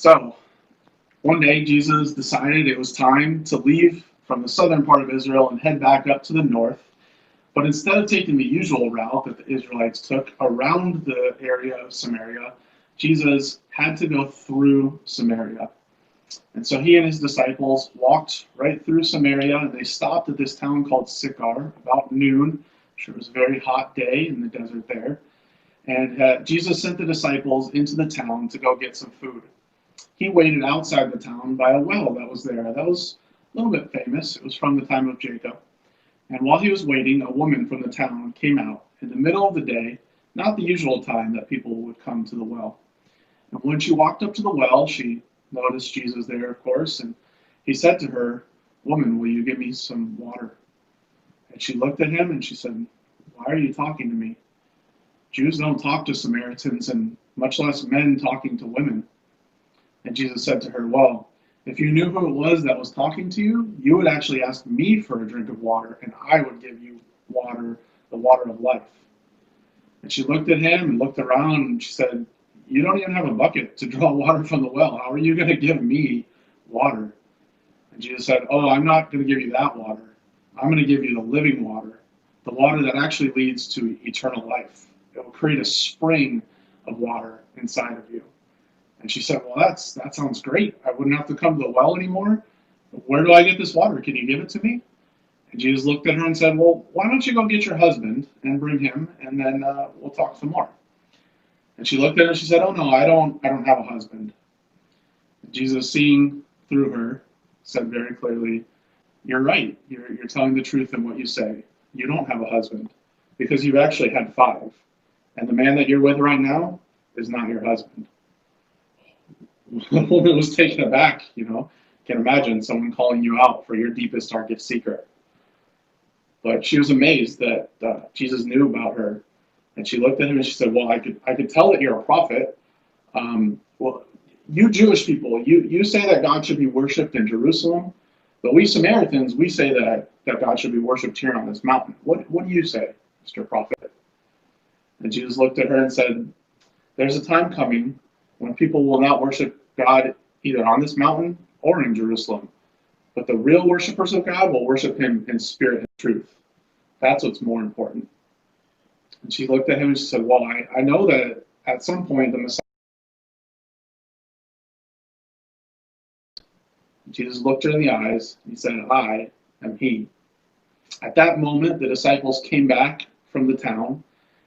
So, one day Jesus decided it was time to leave from the southern part of Israel and head back up to the north. But instead of taking the usual route that the Israelites took around the area of Samaria, Jesus had to go through Samaria. And so he and his disciples walked right through Samaria, and they stopped at this town called Sychar about noon. I'm sure it was a very hot day in the desert there. And Jesus sent the disciples into the town to go get some food. He waited outside the town by a well that was there. That was a little bit famous. It was from the time of Jacob. And while he was waiting, a woman from the town came out in the middle of the day, not the usual time that people would come to the well. And when she walked up to the well, she noticed Jesus there, of course, and he said to her, "Woman, will you give me some water?" And she looked at him and she said, "Why are you talking to me? Jews don't talk to Samaritans, and much less men talking to women." And Jesus said to her, "Well, if you knew who it was that was talking to you, you would actually ask me for a drink of water, and I would give you water, the water of life." And she looked at him and looked around and she said, "You don't even have a bucket to draw water from the well. How are you going to give me water?" And Jesus said, "Oh, I'm not going to give you that water. I'm going to give you the living water, the water that actually leads to eternal life. It will create a spring of water inside of you." And she said, "Well, that sounds great. I wouldn't have to come to the well anymore. Where do I get this water? Can you give it to me?" And Jesus looked at her and said, "Well, why don't you go get your husband and bring him, and then we'll talk some more." And she looked at her and she said, "Oh no, I don't have a husband." And Jesus, seeing through her, said very clearly, "You're right. You're telling the truth in what you say. You don't have a husband because you've actually had 5. And the man that you're with right now is not your husband." The woman was taken aback, Can imagine someone calling you out for your deepest, darkest secret. But she was amazed that Jesus knew about her. And she looked at him and she said, "Well, I could tell that you're a prophet. Well, you Jewish people, you say that God should be worshipped in Jerusalem, but we Samaritans, we say that God should be worshipped here on this mountain. What do you say, Mr. Prophet?" And Jesus looked at her and said, "There's a time coming when people will not worship God either on this mountain or in Jerusalem, but the real worshipers of God will worship him in spirit and truth. That's what's more important." And she looked at him and she said, "Well, I know that at some point the Messiah..." Jesus looked her in the eyes and he said, "I am he." At that moment, the disciples came back from the town,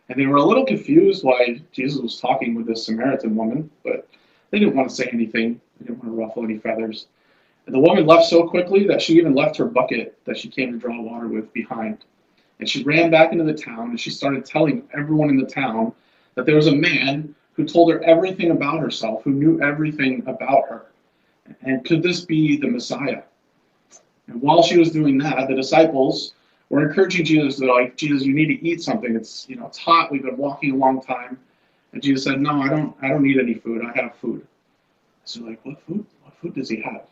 and they were a little confused why Jesus was talking with this Samaritan woman, but they didn't want to say anything. They didn't want to ruffle any feathers. And the woman left so quickly that she even left her bucket that she came to draw water with behind. And she ran back into the town and she started telling everyone in the town that there was a man who told her everything about herself, who knew everything about her. And could this be the Messiah? And while she was doing that, the disciples were encouraging Jesus. They're like, "Jesus, you need to eat something. It's hot. We've been walking a long time." And Jesus said, "No, I don't need any food. I have food." So they're like, "What food? What food does he have?"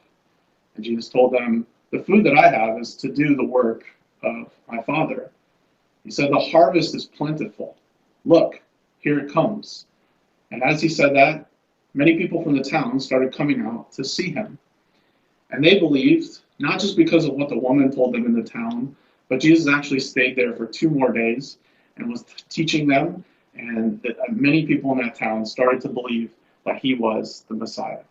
And Jesus told them, "The food that I have is to do the work of my Father." He said, "The harvest is plentiful. Look, here it comes." And as he said that, many people from the town started coming out to see him. And they believed, not just because of what the woman told them in the town, but Jesus actually stayed there for 2 more days and was teaching them. And many people in that town started to believe that he was the Messiah.